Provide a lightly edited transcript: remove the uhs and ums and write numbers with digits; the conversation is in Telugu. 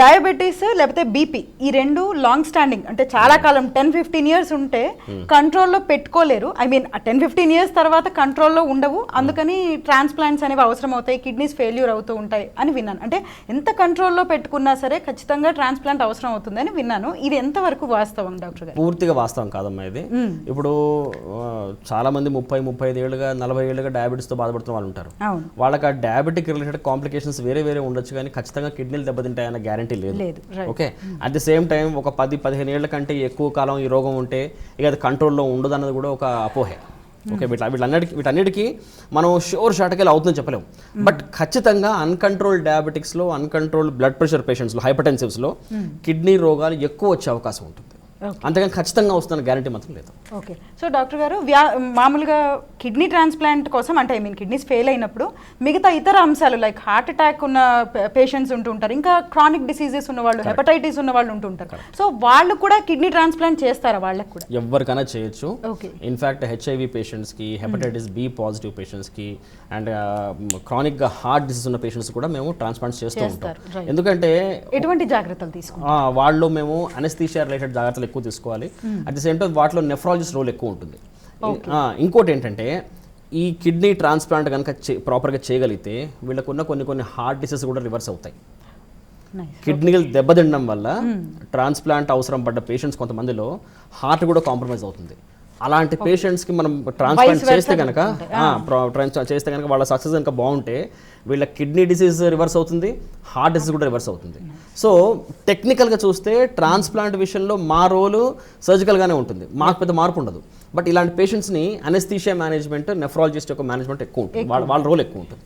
డయాబెటీస్ లేకపోతే బీపీ ఈ రెండు లాంగ్ స్టాండింగ్ అంటే చాలా కాలం 10-15 years ఉంటే కంట్రోల్లో పెట్టుకోలేరు. ఐ మీన్ 10-15 years తర్వాత కంట్రోల్లో ఉండవు, అందుకని ట్రాన్స్ప్లాంట్స్ అనేవి అవసరం అవుతాయి, కిడ్నీస్ ఫెయిల్యూర్ అవుతూ ఉంటాయి అని విన్నాను. అంటే ఎంత కంట్రోల్లో పెట్టుకున్నా సరే ఖచ్చితంగా ట్రాన్స్ప్లాంట్ అవసరం అవుతుందని విన్నాను. ఇది ఎంతవరకు వాస్తవం డాక్టర్ గారు? పూర్తిగా వాస్తవం కాదమ్మా ఇది. ఇప్పుడు చాలా మంది 30-35 ఏళ్ళుగా 40 ఏళ్ళుగా డయాబెటీస్తో బాధపడుతున్న వాళ్ళు ఉంటారు. వాళ్ళకి ఆ డయాబెటిక్ రిలేటెడ్ కాంప్లికేషన్స్ వేరే ఉండొచ్చు, కానీ ఖచ్చితంగా కిడ్నీలు దెబ్బతింటాయన్న గ్యారంటీ లేదు. Okay, at the same time ఒక 10-15 ఏళ్ల కంటే ఎక్కువ కాలం ఈ రోగం ఉంటే ఇక అది కంట్రోల్లో ఉండదు అన్నది కూడా ఒక అపోహ. ఓకే, వీటన్నిటికీ మనం షార్ట్గా అవుతుందని చెప్పలేము. బట్ ఖచ్చితంగా అన్కంట్రోల్డ్ డయాబెటిక్స్లో, అన్కంట్రోల్డ్ బ్లడ్ ప్రెషర్ పేషెంట్స్లో, హైపర్టెన్సివ్స్లో కిడ్నీ రోగాలు ఎక్కువ వచ్చే అవకాశం ఉంటుంది. అంతేగాని ఖచ్చితంగా వస్తున్న గ్యారంటీ మాత్రం లేదు. ఓకే, సో డాక్టర్ గారు మామూలుగా కిడ్నీ ట్రాన్స్ప్లాంట్ కోసం అంటే ఐ మీన్ కిడ్నీస్ ఫెయిల్ అయినప్పుడు మిగతా ఇతర అంశాలు లైక్ హార్ట్ అటాక్ ఉన్న పేషెంట్స్ ఉంటుంటారు, ఇంకా క్రానిక్ డిసీజెస్ ఉన్న వాళ్ళు, హెపటైటిస్ ఉన్న వాళ్ళు ఉంటుంటారు. సో వాళ్ళు కూడా కిడ్నీ ట్రాన్స్ప్లాంట్ చేస్తారా? వాళ్ళకి కూడా ఎవరికైనా చేయొచ్చు. ఇన్ఫాక్ట్ హెచ్ఐవి పేషెంట్స్కి, హెపటైటిస్ బి పాజిటివ్ పేషెంట్స్కి అండ్ క్రానిక్గా హార్ట్ డిసీజ్ ఉన్న పేషెంట్స్ కూడా మేము ట్రాన్స్ప్లాంట్ చేస్తూ ఉంటాం. ఎందుకంటే ఎటువంటి జాగ్రత్తలు తీసుకుంటాం వాళ్ళు మేము అనస్థీషియా రిలేటెడ్ జాగ్రత్తలు ఎక్కువ తీసుకోవాలి. అట్ ది సేమ్ టైం వాటిలో నెఫ్రాలజిస్ట్ రోల్ ఎక్కువ ఉంటుంది. ఇంకోటి ఏంటంటే ఈ కిడ్నీ ట్రాన్స్ప్లాంట్ కనుక ప్రాపర్గా చేయగలిగితే వీళ్ళకున్న కొన్ని హార్ట్ డిసీజ్ కూడా రివర్స్ అవుతాయి. కిడ్నీలు దెబ్బతినడం వల్ల ట్రాన్స్ప్లాంట్ అవసరం పడ్డ పేషెంట్స్ కొంతమందిలో హార్ట్ కూడా కాంప్రమైజ్ అవుతుంది. అలాంటి పేషెంట్స్కి మనం ట్రాన్స్ప్లాంట్ చేస్తే కనుక వాళ్ళ సక్సెస్ కనుక బాగుంటే వీళ్ళ కిడ్నీ డిసీజ్ రివర్స్ అవుతుంది, హార్ట్ డిసీజ్ కూడా రివర్స్ అవుతుంది. సో టెక్నికల్గా చూస్తే ట్రాన్స్ప్లాంట్ విషయంలో మా రోలు సర్జికల్గానే ఉంటుంది, మాకు పెద్ద మార్పు ఉండదు. బట్ ఇలాంటి పేషెంట్స్ని అనస్థీషియా మేనేజ్మెంట్, నెఫ్రాలజిస్ట్ యొక్క మేనేజ్మెంట్ ఎక్కువ ఉంటుంది, వాళ్ళ రోల్ ఎక్కువ ఉంటుంది.